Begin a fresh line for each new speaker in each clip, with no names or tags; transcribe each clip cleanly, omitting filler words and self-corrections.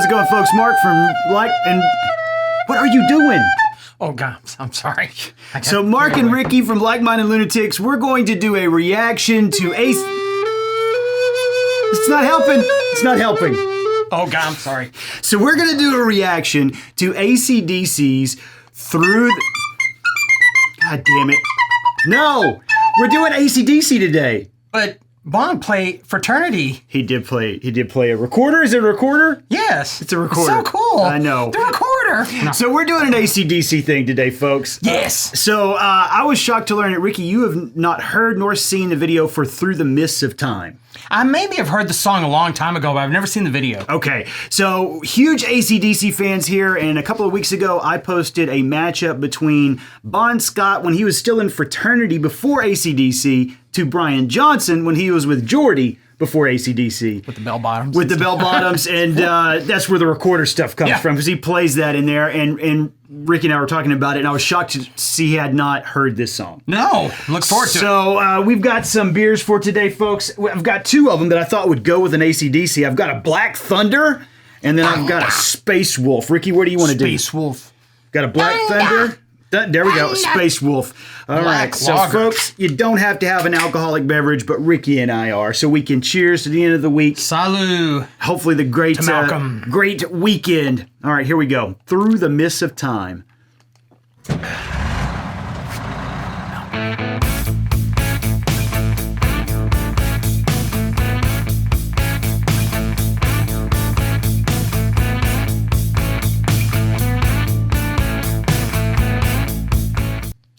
it going, folks? Mark from Like and what are you doing?
Oh, God, I'm sorry.
So Mark and Ricky from Like Minded Lunatics, we're going to do a reaction to Ace. It's not helping. It's not helping.
Oh, God, I'm sorry.
So we're going to do a reaction to acdc's Through the... God damn it. No! We're doing acdc today.
But Bond played Fraternity.
He did play a recorder. Is it a recorder?
Yes.
It's a recorder.
So cool.
I know.
The recorder. No.
So we're doing an acdc thing today, folks.
Yes.
So I was shocked to learn that, Ricky, you have not heard nor seen the video for Through the Mists of Time.
I maybe have heard the song a long time ago, but I've never seen the video.
Okay, so huge acdc fans here, and a couple of weeks ago I posted a matchup between Bon Scott when he was still in Fraternity before acdc to Brian Johnson when he was with Geordie before acdc.
With the bell bottoms.
With the bell bottoms, and that's where the recorder stuff comes from, because he plays that in there, and Ricky and I were talking about it, and I was shocked to see he had not heard this song.
No, look forward to it.
So we've got some beers for today, folks. I've got two of them that I thought would go with an acdc. I've got a Black Thunder, and then I've got a Space Wolf. Ricky, what do you want to do?
Space Wolf.
Got a Black Thunder. There we go, Space Wolf. All right, so folks, you don't have to have an alcoholic beverage, but Ricky and I are, so we can cheers to the end of the week.
Salut.
Hopefully the great,
To Malcolm.
Great weekend. All right, here we go. Through the Mists of Time.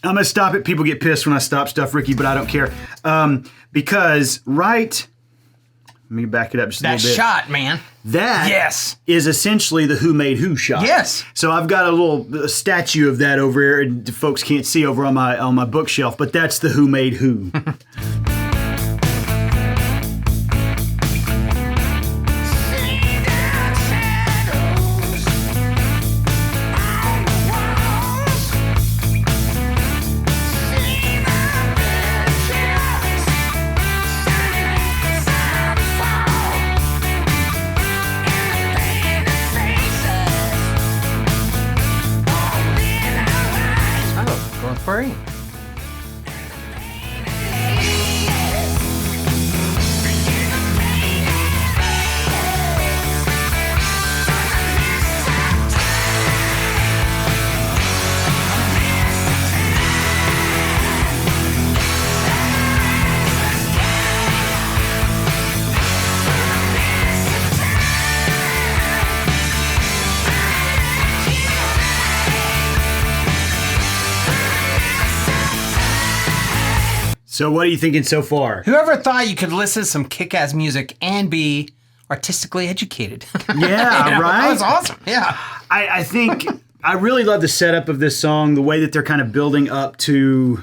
I'm going to stop it. People get pissed when I stop stuff, Ricky, but I don't care. Because let me back it up just a little bit.
That shot, man.
That is essentially the Who Made Who shot.
Yes.
So I've got a little statue of that over here, and folks can't see over on my bookshelf, but that's the Who Made Who.
Free.
So what are you thinking so far?
Whoever thought you could listen to some kick-ass music and be artistically educated?
Yeah, right?
That was awesome. Yeah.
I think I really love the setup of this song, the way that they're kind of building up to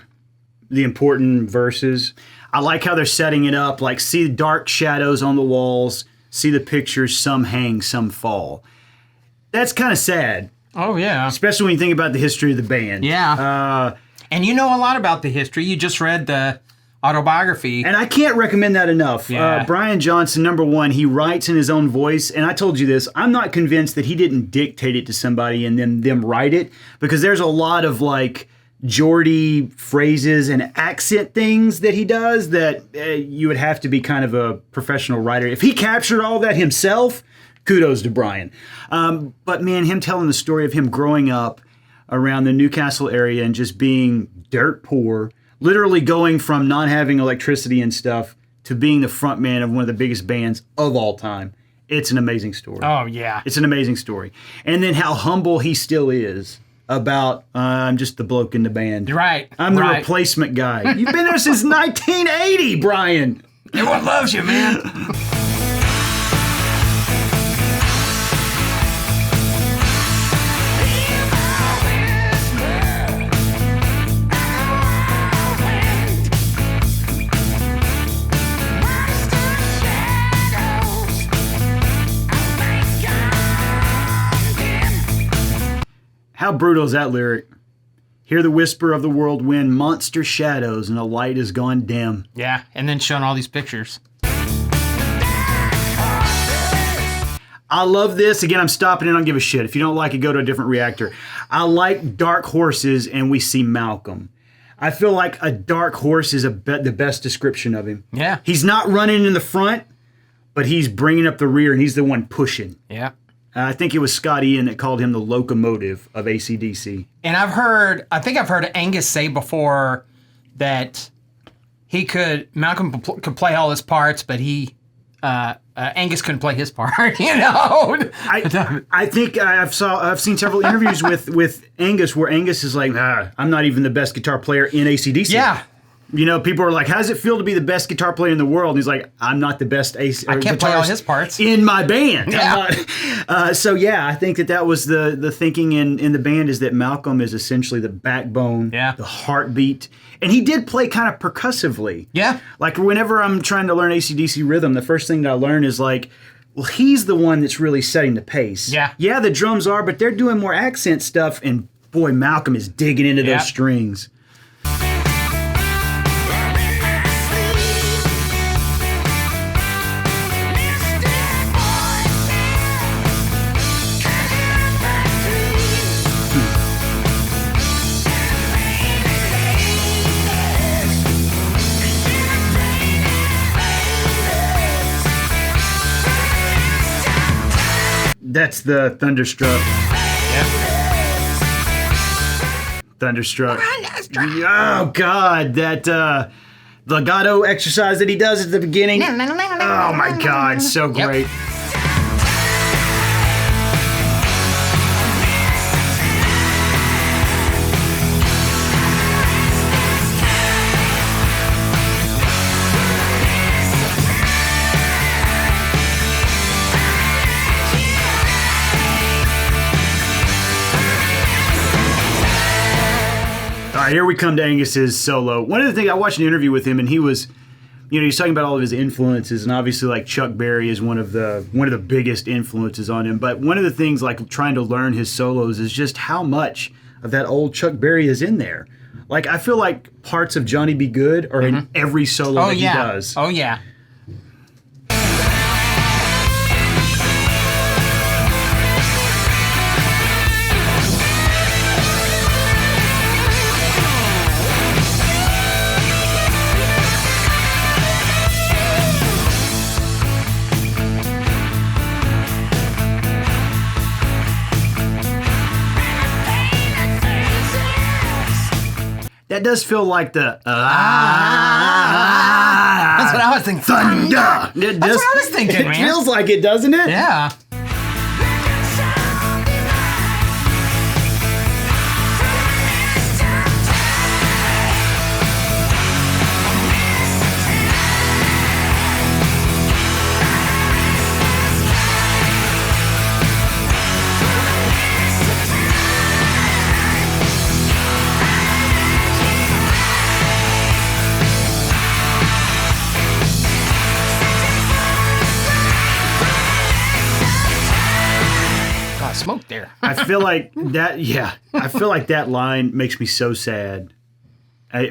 the important verses. I like how they're setting it up, like see the dark shadows on the walls, see the pictures, some hang, some fall. That's kind of sad.
Oh, yeah.
Especially when you think about the history of the band.
Yeah. And you know a lot about the history. You just read the autobiography.
And I can't recommend that enough.
Yeah.
Brian Johnson, number one, he writes in his own voice. And I told you this, I'm not convinced that he didn't dictate it to somebody and then them write it. Because there's a lot of like Geordie phrases and accent things that he does that you would have to be kind of a professional writer. If he captured all that himself, kudos to Brian. But man, him telling the story of him growing up around the Newcastle area and just being dirt poor, literally going from not having electricity and stuff to being the front man of one of the biggest bands of all time. It's an amazing story.
Oh, yeah.
It's an amazing story. And then how humble he still is about, I'm just the bloke in the band.
Right.
I'm the replacement guy. You've been there since 1980, Brian.
Everyone loves you, man.
How brutal is that lyric? Hear the whisper of the world wind, monster shadows, and the light is gone dim.
Yeah, and then showing all these pictures.
I love this. Again, I'm stopping it. I don't give a shit. If you don't like it, go to a different reactor. I like dark horses, and we see Malcolm. I feel like a dark horse is the best description of him.
Yeah.
He's not running in the front, but he's bringing up the rear, and he's the one pushing.
Yeah.
I think it was Scott Ian that called him the locomotive of acdc.
And I think I've heard Angus say before that Malcolm could play all his parts, but Angus couldn't play his part,
I think I've seen several interviews with Angus where Angus is like, I'm not even the best guitar player in acdc.
Yeah.
People are like, how does it feel to be the best guitar player in the world? And he's like, I'm not the best I
can't play all his parts
in my band.
Yeah.
I think that was the thinking in the band, is that Malcolm is essentially the backbone, the heartbeat. And he did play kind of percussively.
Yeah.
Like whenever I'm trying to learn acdc rhythm, the first thing that I learn is like, well, he's the one that's really setting the pace.
Yeah.
Yeah, the drums are, but they're doing more accent stuff. And boy, Malcolm is digging into those strings. That's the Thunderstruck.
Yep.
Thunderstruck. Oh, God. That legato exercise that he does at the beginning. Oh, my God. So great. Yep. Here we come to Angus's solo. One of the things, I watched an interview with him, and he was, he's talking about all of his influences, and obviously like Chuck Berry is one of the biggest influences on him. But one of the things, like trying to learn his solos, is just how much of that old Chuck Berry is in there. Like I feel like parts of Johnny B. Good are in every solo that he does.
Oh yeah.
That does feel like the
That's what I was thinking.
Thunder.
That's what I was thinking, man.
It feels like it, doesn't it?
Yeah. Smoke there.
I feel like that. Yeah, I feel like that line makes me so sad.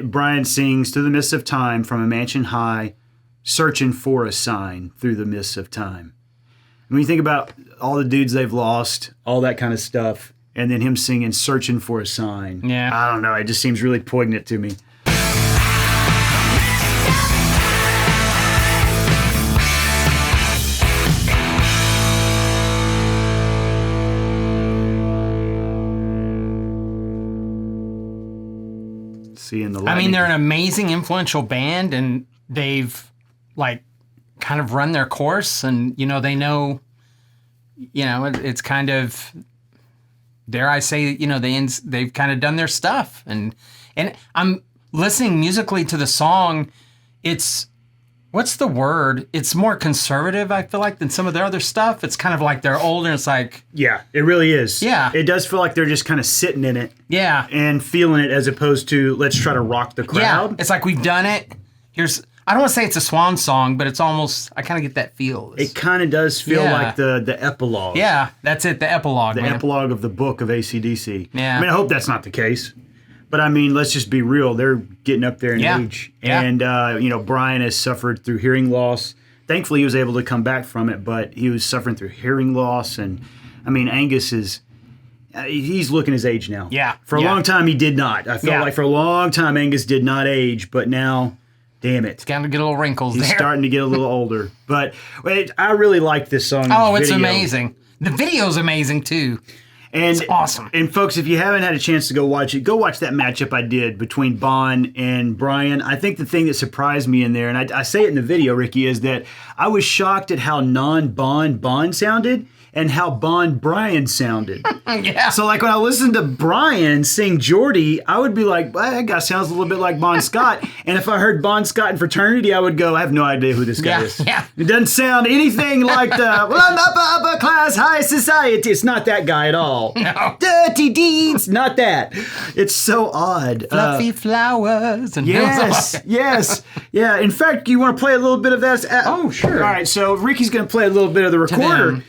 Brian sings through the mists of time from a mansion high, searching for a sign through the mists of time. When you think about all the dudes they've lost, all that kind of stuff, and then him singing searching for a sign.
Yeah,
I don't know. It just seems really poignant to me. Seeing the lightning.
I mean, they're an amazing, influential band, and they've like kind of run their course, and they know, it's kind of, dare I say, they've kind of done their stuff, and I'm listening musically to the song. It's, what's the word? It's more conservative, I feel like, than some of their other stuff. It's kind of like they're older. It's like,
yeah, it really is.
Yeah,
it does feel like they're just kind of sitting in it.
Yeah,
and feeling it, as opposed to let's try to rock the crowd.
Yeah, it's like we've done it. I don't want to say it's a swan song, but it's almost, I kind of get that feel.
It kind of does feel like the epilogue.
Yeah, that's it, the epilogue.
The epilogue of the book of AC/DC.
Yeah.
I mean, I hope that's not the case. But I mean, let's just be real. They're getting up there in age.
Yeah.
And, Brian has suffered through hearing loss, thankfully he was able to come back from it, but he was suffering through hearing loss. And I mean, Angus is, he's looking his age now.
Yeah.
For a long time, he did not. I felt like for a long time, Angus did not age, but now, damn it.
It's got to get a little wrinkles
He's
there.
starting to get a little older. But I really like this song.
Oh, it's amazing. The video's amazing, too.
And,
it's awesome.
And folks, if you haven't had a chance to go watch it, go watch that matchup I did between Bon and Brian. I think the thing that surprised me in there, and I say it in the video, Ricky, is that I was shocked at how non-Bon sounded and how Brian sounded.
Yeah.
So like when I listened to Brian sing Geordie, I would be like, well, that guy sounds a little bit like Bon Scott. And if I heard Bon Scott in Fraternity, I would go, I have no idea who this guy is.
Yeah.
It doesn't sound anything like the, well, I'm upper class high society. It's not that guy at all.
No.
Dirty deeds, not that. It's so odd.
Fluffy flowers. And
yes. Yeah, in fact, you want to play a little bit of that?
Oh, sure.
All right, so Ricky's going to play a little bit of the recorder.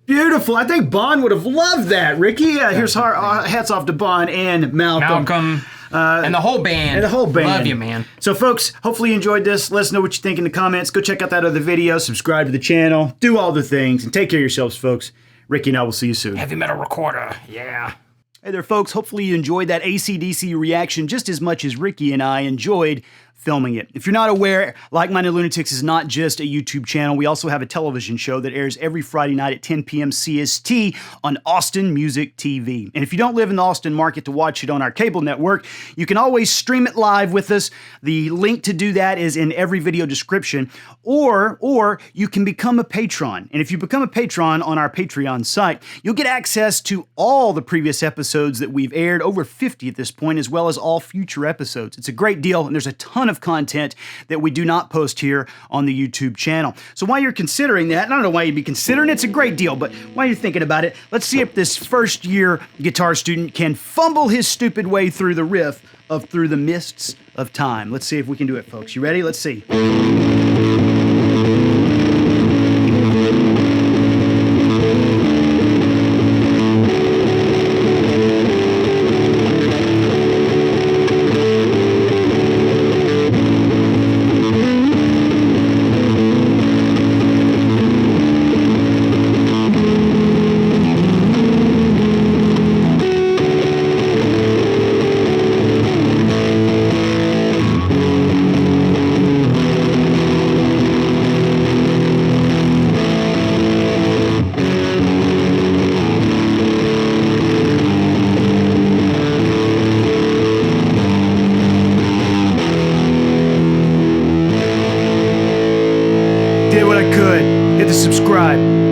Beautiful. I think Bon would have loved that, Ricky. Yeah, here's hats off to Bon and Malcolm.
And the whole band. Love you, man.
So, folks, hopefully you enjoyed this. Let us know what you think in the comments. Go check out that other video. Subscribe to the channel. Do all the things. And take care of yourselves, folks. Ricky and I will see you soon.
Heavy metal recorder. Yeah.
Hey there, folks. Hopefully you enjoyed that acdc reaction just as much as Ricky and I enjoyed filming it. If you're not aware, Like Minded Lunatics is not just a YouTube channel. We also have a television show that airs every Friday night at 10 p.m. CST on Austin Music T.V. And if you don't live in the Austin market to watch it on our cable network, you can always stream it live with us. The link to do that is in every video description. Or you can become a patron. And if you become a patron on our Patreon site, you'll get access to all the previous episodes that we've aired, over 50 at this point, as well as all future episodes. It's a great deal, and there's a ton of content that we do not post here on the YouTube channel. So while you're considering that, and I don't know why you'd be considering it's a great deal, but while you're thinking about it, let's see if this first-year guitar student can fumble his stupid way through the riff of Through the Mists of Time. Let's see if we can do it, folks. You ready? Let's see. Did what I could. Hit the subscribe.